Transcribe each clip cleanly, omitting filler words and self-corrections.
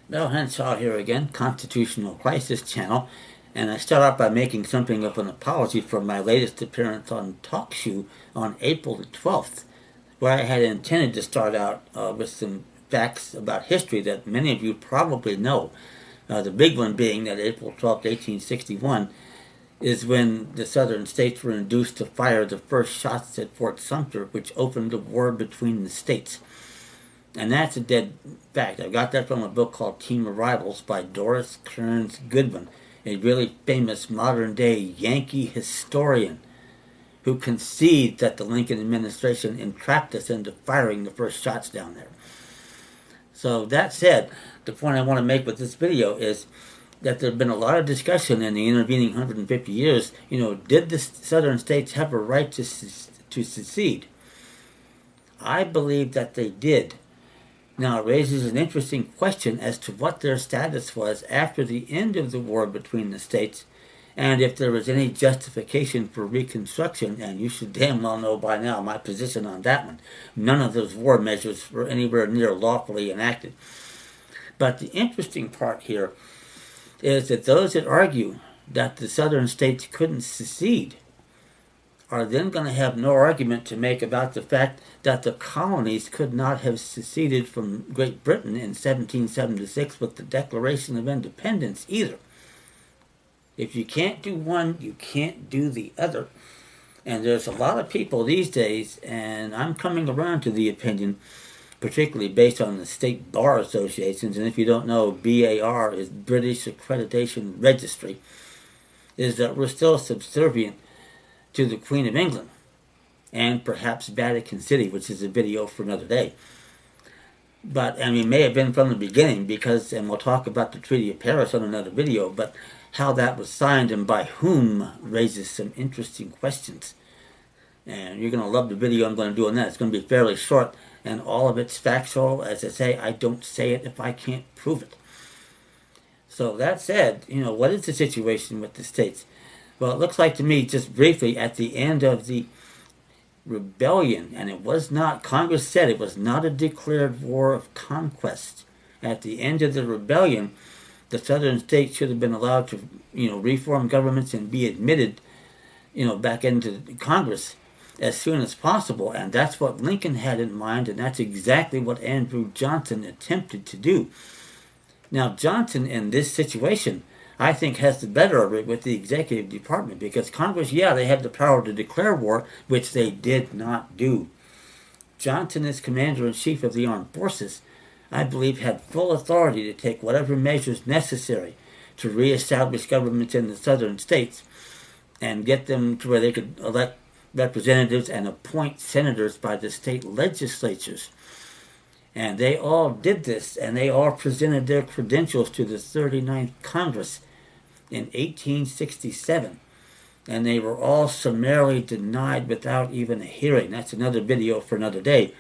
Well, Henshaw here again, Constitutional Crisis Channel, and I start out by making something of an apology for my latest appearance on Talk Shoe on April the 12th, where I had intended to start out with some facts about history that many of you probably know. The big one being that April 12th, 1861, is when the southern states were induced to fire the first shots at Fort Sumter, which opened the war between the states. And that's a dead fact. I got that from a book called Team of Rivals by Doris Kearns Goodwin, a really famous modern day Yankee historian who concedes that the Lincoln administration entrapped us into firing the first shots down there. So that said, the point I want to make with this video is that there's been a lot of discussion in the intervening 150 years. Did the southern states have a right to secede? I believe that they did. Now, it raises an interesting question as to what their status was after the end of the war between the states, and if there was any justification for Reconstruction, and you should damn well know by now my position on that one. None of those war measures were anywhere near lawfully enacted. But the interesting part here is that those that argue that the southern states couldn't secede are then going to have no argument to make about the fact that the colonies could not have seceded from Great Britain in 1776 with the Declaration of Independence either. If you can't do one, you can't do the other. And there's a lot of people these days, and I'm coming around to the opinion, particularly based on the state bar associations, and if you don't know, BAR is British Accreditation Registry, is that we're still subservient to the Queen of England, and perhaps Vatican City, which is a video for another day. But, may have been from the beginning because, and we'll talk about the Treaty of Paris on another video, but how that was signed and by whom raises some interesting questions. And you're going to love the video I'm going to do on that. It's going to be fairly short, and all of it's factual. As I say, I don't say it if I can't prove it. So that said, what is the situation with the states? Well, it looks like to me, just briefly, at the end of the rebellion, and it was not, Congress said it was not a declared war of conquest. At the end of the rebellion, the southern states should have been allowed to, reform governments and be admitted, back into Congress as soon as possible. And that's what Lincoln had in mind, and that's exactly what Andrew Johnson attempted to do. Now, Johnson, in this situation, I think has the better of it with the executive department, because Congress, they had the power to declare war, which they did not do. Johnson, as commander-in-chief of the armed forces, I believe had full authority to take whatever measures necessary to reestablish governments in the southern states and get them to where they could elect representatives and appoint senators by the state legislatures. And they all did this, and they all presented their credentials to the 39th Congress in 1867, and they were all summarily denied without even a hearing. That's another video for another day.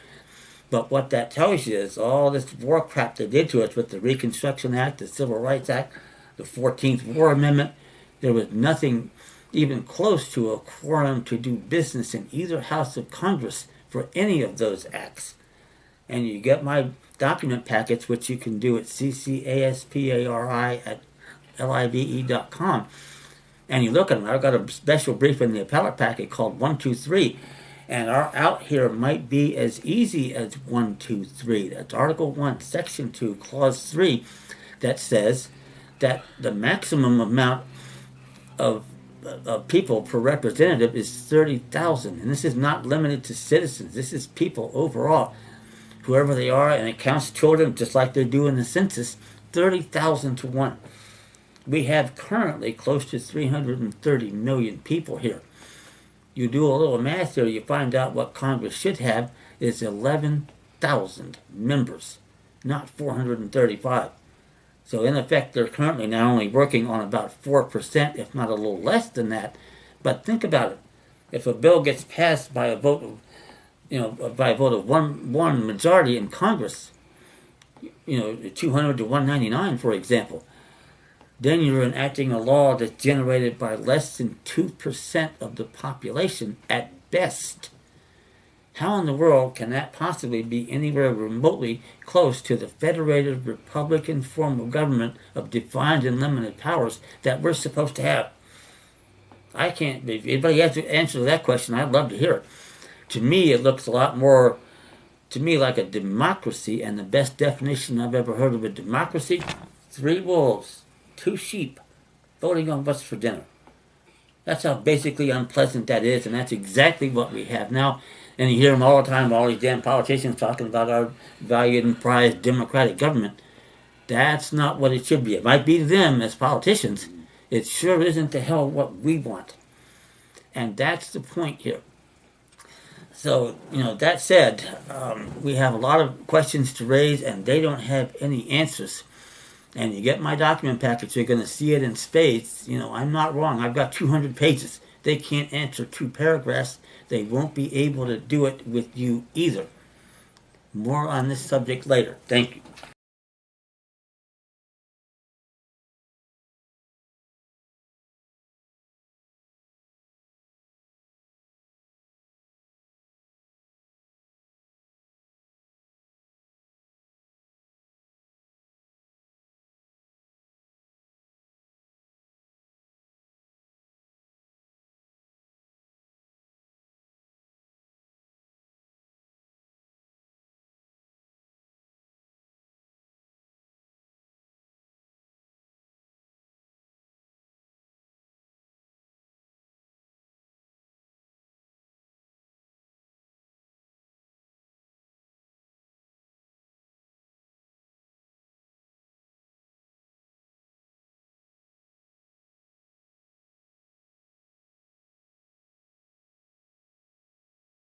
But what that tells you is all this war crap they did to us with the Reconstruction Act, the Civil Rights Act, the 14th War Amendment, there was nothing even close to a quorum to do business in either house of Congress for any of those acts. And you get my document packets, which you can do at ccaspari@live.com. And you look at them. I've got a special brief in the appellate packet called 123. And our out here might be as easy as 123. That's Article 1, Section 2, Clause 3, that says that the maximum amount of people per representative is 30,000. And this is not limited to citizens. This is people overall, whoever they are, and it counts children just like they do in the census, 30,000 to 1. We have currently close to 330 million people here. You do a little math here, you find out what Congress should have is 11,000 members, not 435. So in effect, they're currently now only working on about 4%, if not a little less than that. But think about it. If a bill gets passed by a vote of one majority in Congress, 200 to 199, for example, then you're enacting a law that's generated by less than 2% of the population at best. How in the world can that possibly be anywhere remotely close to the federated Republican form of government of defined and limited powers that we're supposed to have? I can't. If anybody has to answer that question, I'd love to hear it. To me, it looks a lot more to me like a democracy, and the best definition I've ever heard of a democracy: 3 wolves, 2 sheep, voting on what's for dinner. That's how basically unpleasant that is, and that's exactly what we have now. And you hear them all the time, all these damn politicians talking about our valued and prized democratic government. That's not what it should be. It might be to them as politicians. It sure isn't to hell what we want. And that's the point here. So, that said, we have a lot of questions to raise, and they don't have any answers. And you get my document package, you're going to see it in spades. I'm not wrong. I've got 200 pages. They can't answer 2 paragraphs. They won't be able to do it with you either. More on this subject later. Thank you.